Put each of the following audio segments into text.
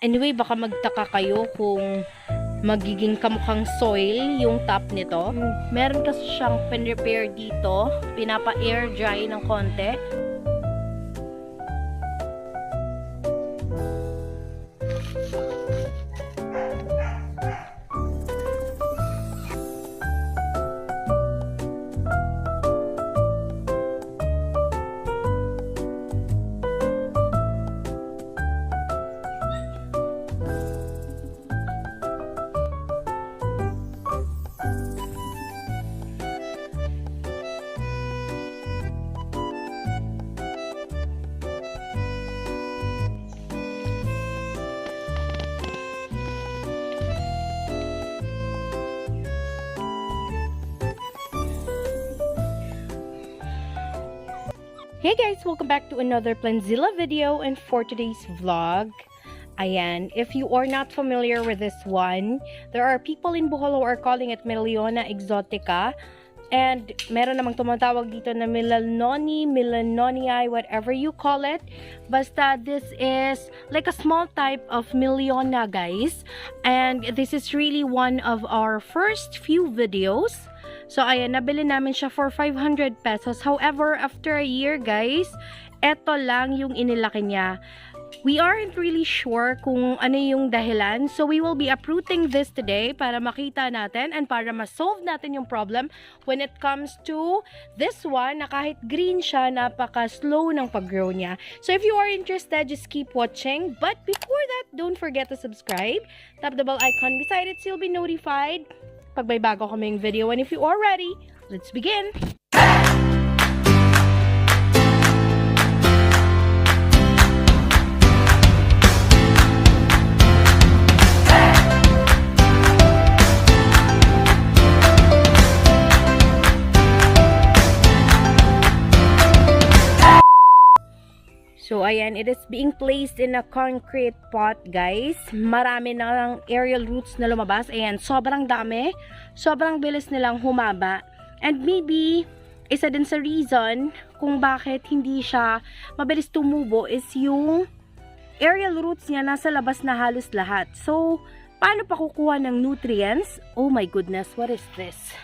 Anyway, baka magtaka kayo kung magiging kamukhang soil yung top nito. Meron kasi siyang pin-repair dito. Pinapa-air dry ng konti. Hey guys! Welcome back to another PLANTZILLA video, and for today's vlog, ayan, if you are not familiar with this one, there are people in Bohol who are calling it MILLIONA EXOTICA, and meron namang tumatawag dito na Melinonii, Melinonii, whatever you call it. Basta this is like a small type of MILLIONA, guys, and this is really one of our first few videos. So, ayan, nabili namin siya for 500 pesos. However, after a year, guys, eto lang yung inilaki niya. We aren't really sure kung ano yung dahilan. So, we will be uprooting this today para makita natin and para ma-solve natin yung problem when it comes to this one na kahit green siya, napaka-slow ng pag-grow niya. So, if you are interested, just keep watching. But before that, don't forget to subscribe. Tap the bell icon beside it so you'll be notified pag may bago kaming video. And if you are ready, let's begin! So, ayan, it is being placed in a concrete pot, guys. Marami na ng aerial roots na lumabas. Ayan, sobrang dami. Sobrang bilis nilang humaba. And maybe, isa din sa reason kung bakit hindi siya mabilis tumubo is yung aerial roots niya nasa labas na halos lahat. So, paano pa kukuha ng nutrients? Oh my goodness, what is this?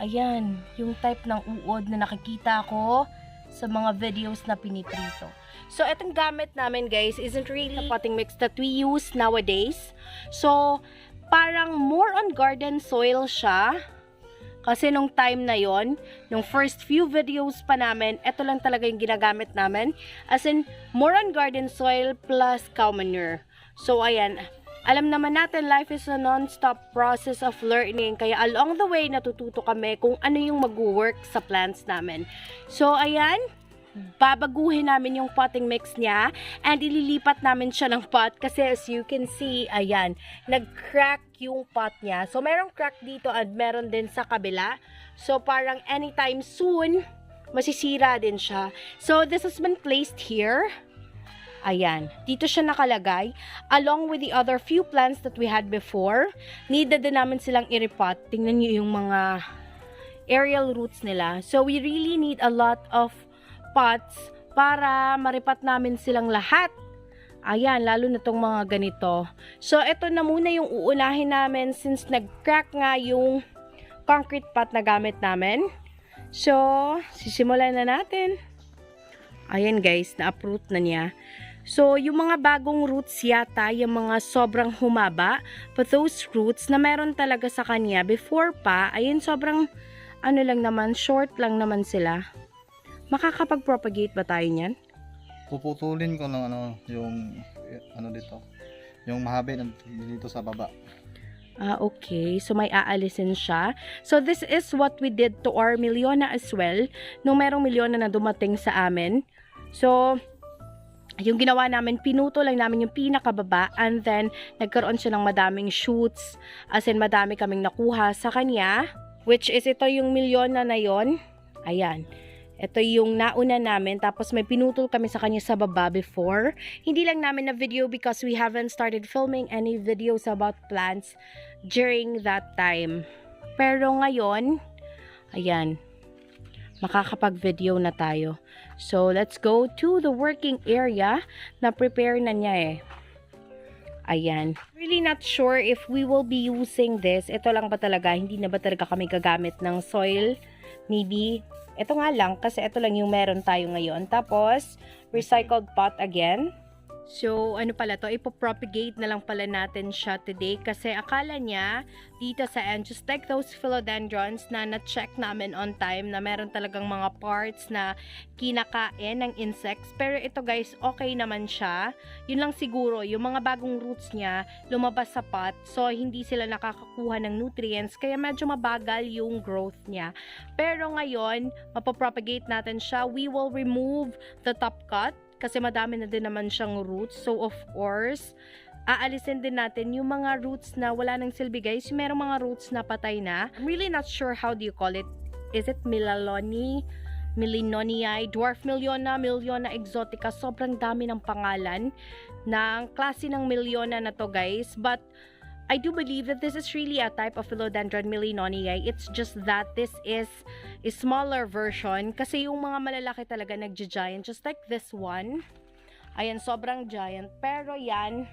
Ayan, yung type ng uod na nakikita ko sa mga videos na piniprito. So, itong gamit namin, guys, isn't really the potting mix that we use nowadays. So, parang more on garden soil siya. Kasi nung time na yon, nung first few videos pa namin, ito lang talaga yung ginagamit namin. As in, more on garden soil plus cow manure. So, ayan. Alam naman natin, life is a non-stop process of learning. Kaya along the way, natututo kami kung ano yung mag-work sa plants namin. So, ayan. Babaguhin namin yung potting mix niya and ililipat namin siya ng pot kasi as you can see, ayan, nag-crack yung pot niya. So, merong crack dito at meron din sa kabila. So, parang anytime soon, masisira din siya. So, this has been placed here. Ayan, dito siya nakalagay along with the other few plants that we had before. Needed din namin silang irepot. Tingnan niyo yung mga aerial roots nila. So, we really need a lot of pots para maripat namin silang lahat. Ayan, lalo na tong mga ganito. So, ito na muna yung uunahin namin since nag-crack nga yung concrete pot na gamit namin. So, sisimulan na natin. Ayan guys, na-uproot na niya. So, yung mga bagong roots yata, yung mga sobrang humaba, but those roots na meron talaga sa kanya before pa, ayun, sobrang ano lang naman, short lang naman sila. Makakapag-propagate ba tayo niyan? Puputulin ko ng yung dito. Yung mahabi dito sa baba. Okay. So, may aalisin siya. So, this is what we did to our MILLIONA as well. Nung merong MILLIONA na dumating sa amin. So, yung ginawa namin, pinuto lang namin yung pinakababa and then, nagkaroon siya ng madaming shoots. As in, madami kaming nakuha sa kanya. Which is, ito yung MILLIONA na yon. Ayan. Ito yung nauna namin, tapos may pinutol kami sa kanya sa baba before. Hindi lang namin na video because we haven't started filming any videos about plants during that time. Pero ngayon, ayan, makakapag-video na tayo. So, let's go to the working area na prepare na niya eh. Ayan. Really not sure if we will be using this. Ito lang ba talaga? Hindi na ba talaga kami gagamit ng soil? Maybe. Ito nga lang, kasi ito lang yung meron tayo ngayon. Tapos, recycled pot again. So, ano pala to? Ipopropagate na lang pala natin siya today kasi akala niya dito sa end, just like those philodendrons na na-check namin on time na meron talagang mga parts na kinakain ng insects. Pero ito guys, okay naman siya. Yun lang siguro, yung mga bagong roots niya lumabas sa pot. So, hindi sila nakakakuha ng nutrients kaya medyo mabagal yung growth niya. Pero ngayon, mapopropagate natin siya. We will remove the top cut kasi madami na din naman siyang roots. So, of course, aalisin din natin yung mga roots na wala nang silbi, guys. Yung merong mga roots na patay na. I'm really not sure how do you call it. Is it Melinonii, Dwarf MILLIONA, MILLIONA EXOTICA. Sobrang dami ng pangalan ng klase ng MILLIONA na to, guys. But, I do believe that this is really a type of Philodendron Melinonii. It's just that this is a smaller version kasi yung mga malalaki talaga nagja-giant, just like this one. Ayan, sobrang giant. Pero yan,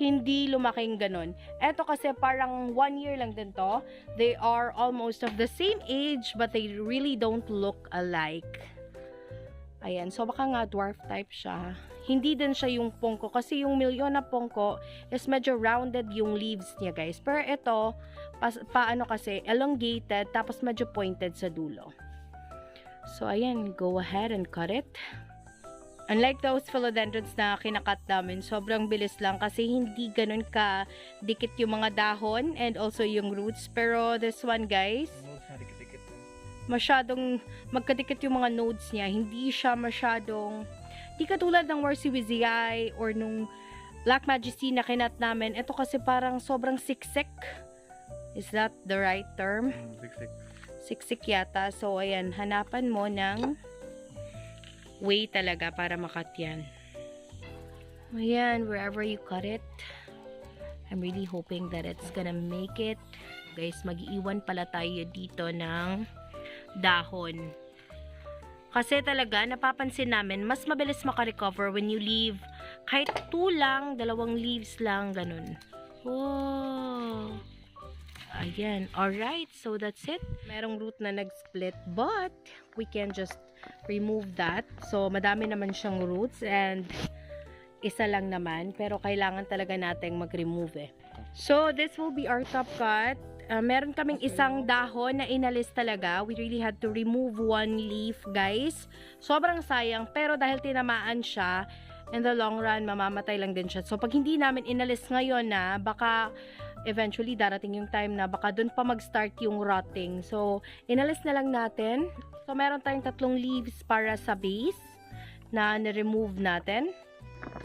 hindi lumaking ganun. Eto kasi parang 1 year lang din to. They are almost of the same age but they really don't look alike. Ayan, so baka nga dwarf type siya. Hindi din siya yung pongko kasi yung MILLIONA pongko is medyo rounded yung leaves niya, guys. Pero ito, paano kasi, elongated tapos medyo pointed sa dulo. So, ayan, go ahead and cut it. Unlike those philodendrons na kinakat namin, sobrang bilis lang kasi hindi ganun ka dikit yung mga dahon and also yung roots. Pero this one, guys, masyadong magkadikit yung mga nodes niya. Hindi siya masyadong, di katulad ng Warsi or nung Black Majesty na kinat namin. Ito kasi parang sobrang siksik. Is that the right term? Siksik. Siksik yata. So, ayan, hanapan mo ng way talaga para makat yan. Ayan, wherever you cut it, I'm really hoping that it's gonna make it. Guys, mag-iwan pala tayo dito ng dahon. Kasi talaga, napapansin namin, mas mabilis makarecover when you leave kahit 2 lang, 2 leaves lang, ganun. Wow! Ayan. Alright, so that's it. Merong root na nag-split, but we can just remove that. So, madami naman siyang roots and isa lang naman, pero kailangan talaga nating mag-remove eh. So, this will be our top cut. Meron kaming isang dahon na inalis talaga. We really had to remove 1 leaf, guys. Sobrang sayang, pero dahil tinamaan siya, in the long run, mamamatay lang din siya. So, pag hindi namin inalis ngayon na, baka eventually darating yung time na baka dun pa mag-start yung rotting. So, inalis na lang natin. So, meron tayong 3 leaves para sa base na na-remove natin.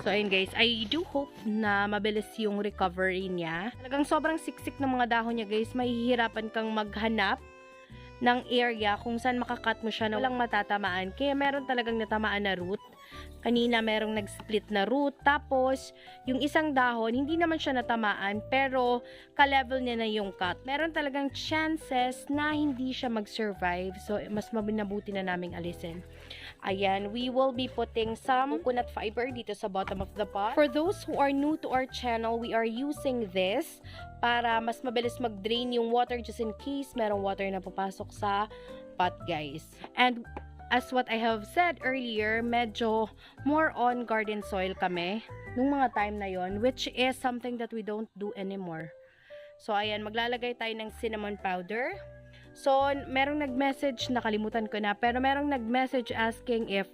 So, ayun guys, I do hope na mabilis yung recovery niya. Talagang sobrang siksik ng mga dahon niya, guys. Mahihirapan kang maghanap ng area kung saan makakat mo siya na walang matatamaan. Kaya meron talagang natamaan na root. Kanina merong nag-split na root. Tapos, yung isang dahon, hindi naman siya natamaan, pero ka-level niya na yung cut. Meron talagang chances na hindi siya mag-survive. So, mas mabuti na naming alisin. Ayan, we will be putting some coconut fiber dito sa bottom of the pot. For those who are new to our channel, we are using this para mas mabilis mag-drain yung water just in case merong water na papasok sa pot, guys. And as what I have said earlier, medyo more on garden soil kami nung mga time na yon, which is something that we don't do anymore. So, ayan, maglalagay tayo ng cinnamon powder. So, merong nag-message, nakalimutan ko na, pero merong nag-message asking if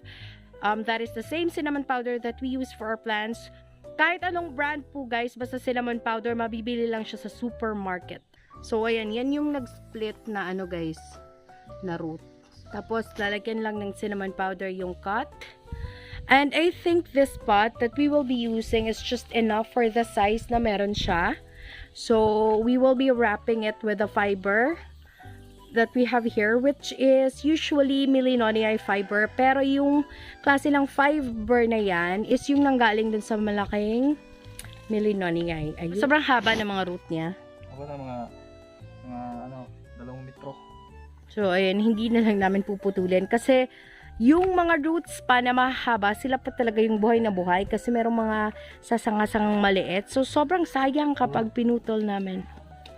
that is the same cinnamon powder that we use for our plants. Kahit anong brand po, guys, basta cinnamon powder, mabibili lang siya sa supermarket. So, ayan, yan yung nag-split na ano, guys, na root. Tapos, lalagyan lang ng cinnamon powder yung cut. And I think this pot that we will be using is just enough for the size na meron siya. So, we will be wrapping it with a fiber that we have here, which is usually Melinonii fiber. Pero yung klase ng fiber na yan is yung nanggaling dun sa malaking Melinonii. Sobrang haba ng mga root niya. Ako na mga 2 metro. So, ayan, hindi na lang namin puputulin kasi Yung mga roots pa na mahaba, sila pa talaga yung buhay na buhay kasi merong mga sasangasangang maliit. So, sobrang sayang kapag pinutol namin.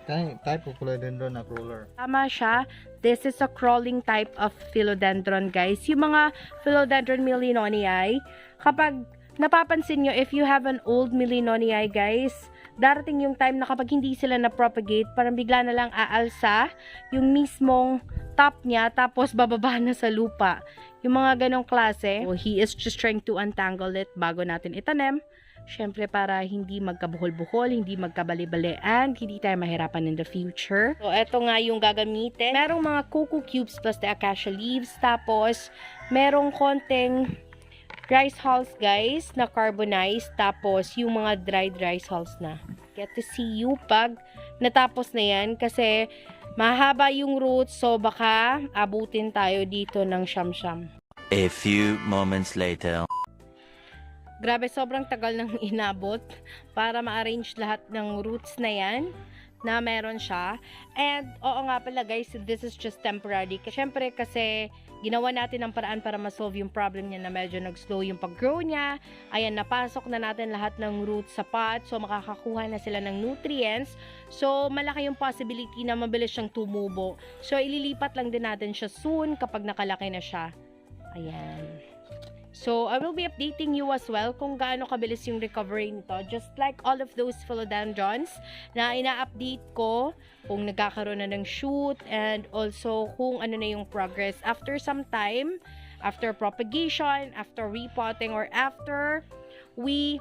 Type of philodendron na crawler. Tama siya. This is a crawling type of philodendron, guys. Yung mga Philodendron Melinonii, kapag napapansin nyo, if you have an old Melinonii, guys, darating yung time na kapag hindi sila na-propagate, parang bigla na lang aalsa yung mismong top niya, tapos bababa na sa lupa. Yung mga ganong klase. So, he is just trying to untangle it bago natin itanim. Syempre, para hindi magkabuhol-buhol, hindi magkabali-bali, and hindi tayo mahirapan in the future. So, eto nga yung gagamitin. Merong mga cocoa cubes plus the acacia leaves. Tapos, merong konting rice hulls, guys, na carbonized. Tapos, yung mga dried rice hulls na. Get to see you pag natapos na yan. Kasi, mahaba yung roots. So, baka abutin tayo dito ng siyam-siyam. A few moments later. Grabe, sobrang tagal nang inabot para ma-arrange lahat ng roots na yan na meron siya. And, oo nga pala guys, this is just temporary. Siyempre kasi ginawa natin ang paraan para ma-solve yung problem niya na medyo nag-slow yung pag-grow niya. Ayan, napasok na natin lahat ng roots sa pot. So, makakakuha na sila ng nutrients. So, malaki yung possibility na mabilis siyang tumubo. So, ililipat lang din natin siya soon kapag nakalaki na siya. Ayan. So, I will be updating you as well kung gaano kabilis yung recovery nito. Just like all of those philodendrons na ina-update ko kung nagkakaroon na ng shoot and also kung ano na yung progress after some time, after propagation, after repotting, or after we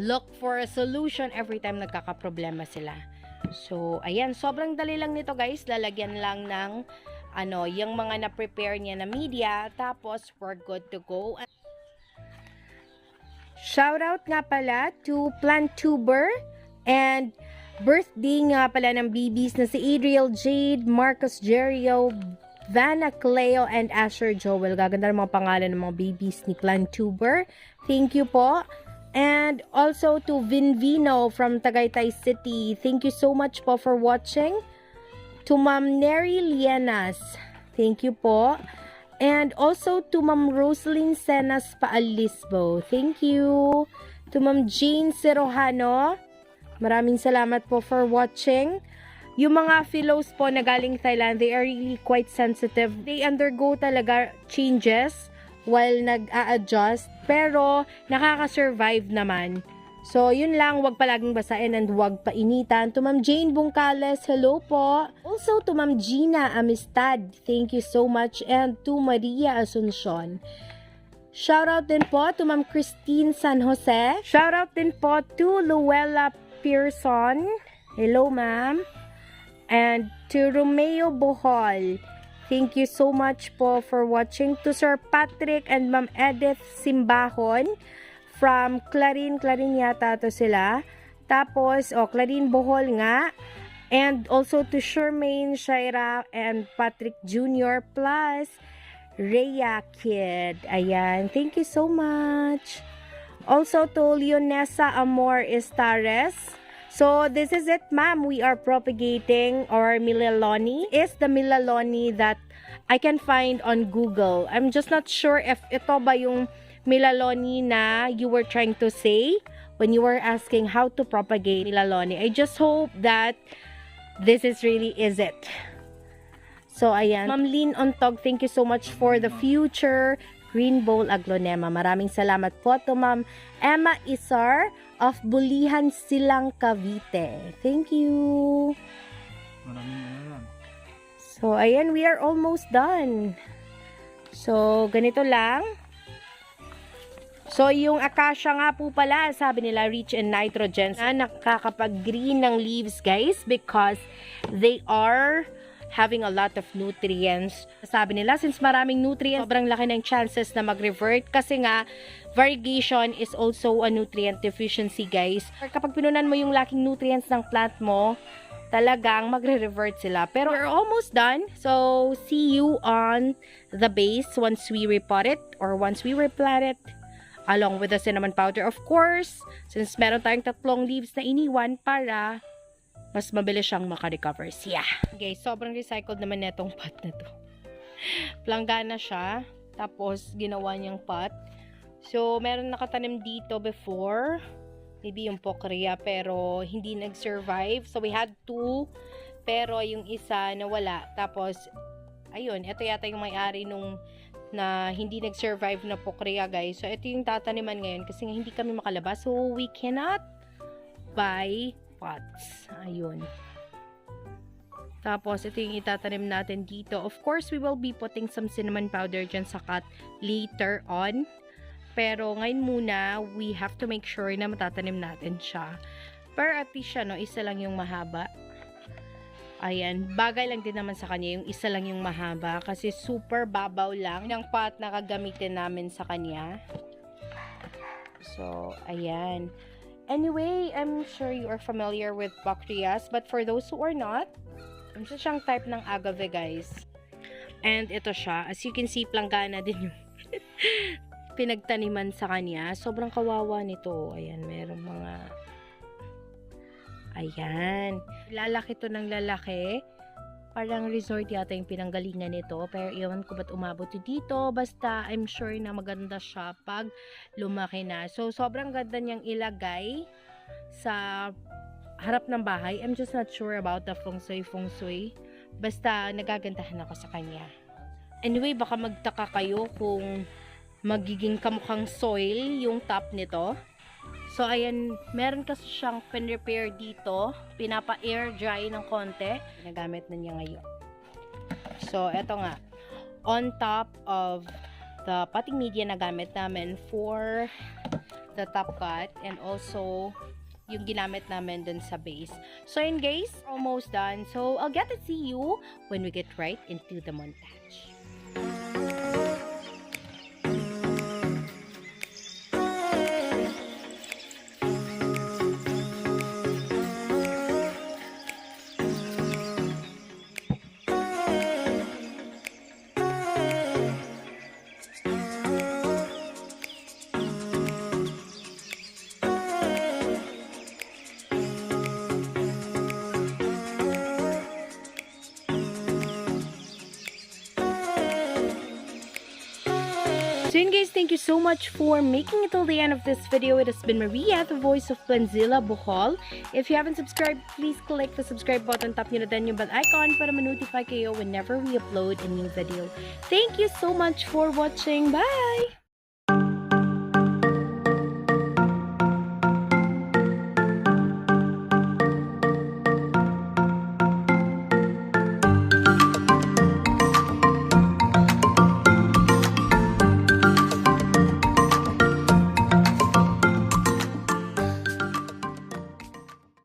look for a solution every time nagkakaproblema sila. So, ayan. Sobrang dali lang nito guys. Lalagyan lang ng yung mga na-prepare niya na media, tapos we're good to go. Shoutout nga pala to PlantTuber and birthday nga pala ng babies na si Adriel Jade, Marcus Jerio, Vanna Cleo, and Asher Joel. Gaganda ng mga pangalan ng mga babies ni PlantTuber. Thank you po. And also to Vinvino from Tagaytay City. Thank you so much po for watching. To Ma'am Neri Lienas, thank you po. And also to Ma'am Rosalyn Senas Paalisbo, thank you. To Ma'am Jane Serojano, maraming salamat po for watching. Yung mga philos po na galing Thailand, they are really quite sensitive. They undergo talaga changes while nag-a-adjust, pero nakaka-survive naman. So, yun lang, wag palaging basain and wag painitan. To Ma'am Jane Bungkales, hello po. Also to Ma'am Gina Amistad, thank you so much. And to Maria Asuncion. Shoutout din po to Ma'am Christine San Jose. Shoutout din po to Luella Pearson. Hello, ma'am. And to Romeo Bohol. Thank you so much po for watching. To Sir Patrick and Ma'am Edith Simbahon. From Clarin yata to sila. Tapos, Clarin Bohol nga. And also to Shermaine, Shaira, and Patrick Jr. Plus Rhea Kid. Ayan. Thank you so much. Also to Leonessa Amor Estares. So, this is it, ma'am. We are propagating our Mililoni. It's the Mililoni that I can find on Google. I'm just not sure if ito ba yung Mililoni na you were trying to say when you were asking how to propagate Mililoni. I just hope that this is it. So, ayan. Ma'am Lynn Ontog, thank you so much for the future Green Bowl Aglonema. Maraming salamat po to Ma'am Emma Isar of Bulihan Silang, Cavite. Thank you. So, ayan. We are almost done. So, ganito lang. So, yung acacia nga po pala, sabi nila, rich in nitrogen. Nakakapag-green ng leaves, guys, because they are having a lot of nutrients. Sabi nila, since maraming nutrients, sobrang laki ng chances na mag-revert. Kasi nga, variegation is also a nutrient deficiency, guys. Kapag pinunan mo yung laking nutrients ng plant mo, talagang magre-revert sila. Pero we're almost done. So, see you on the base once we repot it or once we replant it. Along with the cinnamon powder, of course, since meron tayong 3 leaves na iniwan para mas mabilis siyang makarecover. Yeah. Okay, sobrang recycled naman netong pot na to. Planggana siya. Tapos, ginawa niyang pot. So, meron nakatanim dito before. Maybe yung pokrea, pero hindi nag-survive. So, we had 2, pero yung isa nawala. Tapos, ayun, ito yata yung may-ari nung na hindi nag-survive na pokrea, guys. So, ito yung tataniman ngayon kasi hindi kami makalabas. So, we cannot buy pots. Ayun. Tapos, ito yung itatanim natin dito. Of course, we will be putting some cinnamon powder dyan sa cut later on. Pero ngayon muna, we have to make sure na matatanim natin siya. Pero at least siya, no, isa lang yung mahaba. Ayan, bagay lang din naman sa kanya yung isa lang yung mahaba. Kasi super babaw lang ng pot na kagamitin namin sa kanya. So, ayan. Anyway, I'm sure you are familiar with pokreas. But for those who are not, isa siyang type ng agave, guys. And ito siya. As you can see, planggana din yung pinagtaniman sa kanya. Sobrang kawawa nito. Ayan, merong mga... Ayan. Lalaki to ng lalaki. Parang resort yata yung pinanggalingan nito. Pero iwan ko ba't umabot dito. Basta, I'm sure na maganda siya pag lumaki na. So, sobrang ganda niyang ilagay sa harap ng bahay. I'm just not sure about the feng shui. Basta, nagagandahan ako sa kanya. Anyway, baka magtaka kayo kung magiging kamukhang soil yung top nito. So, ayan, meron kasi siyang pin-repair dito. Pinapa-air dry ng konti. Nagamit na niya ngayon. So, eto nga. On top of the potting media na gamit namin for the top cut. And also, yung ginamit namin dun sa base. So, yun guys, almost done. So, I'll get to see you when we get right into the montage. So yun guys, thank you so much for making it till the end of this video. It has been Maria, the voice of PLANTZILLA Bohol. If you haven't subscribed, please click the subscribe button, tap nyo na din yung bell icon para ma-notify kayo whenever we upload a new video. Thank you so much for watching. Bye!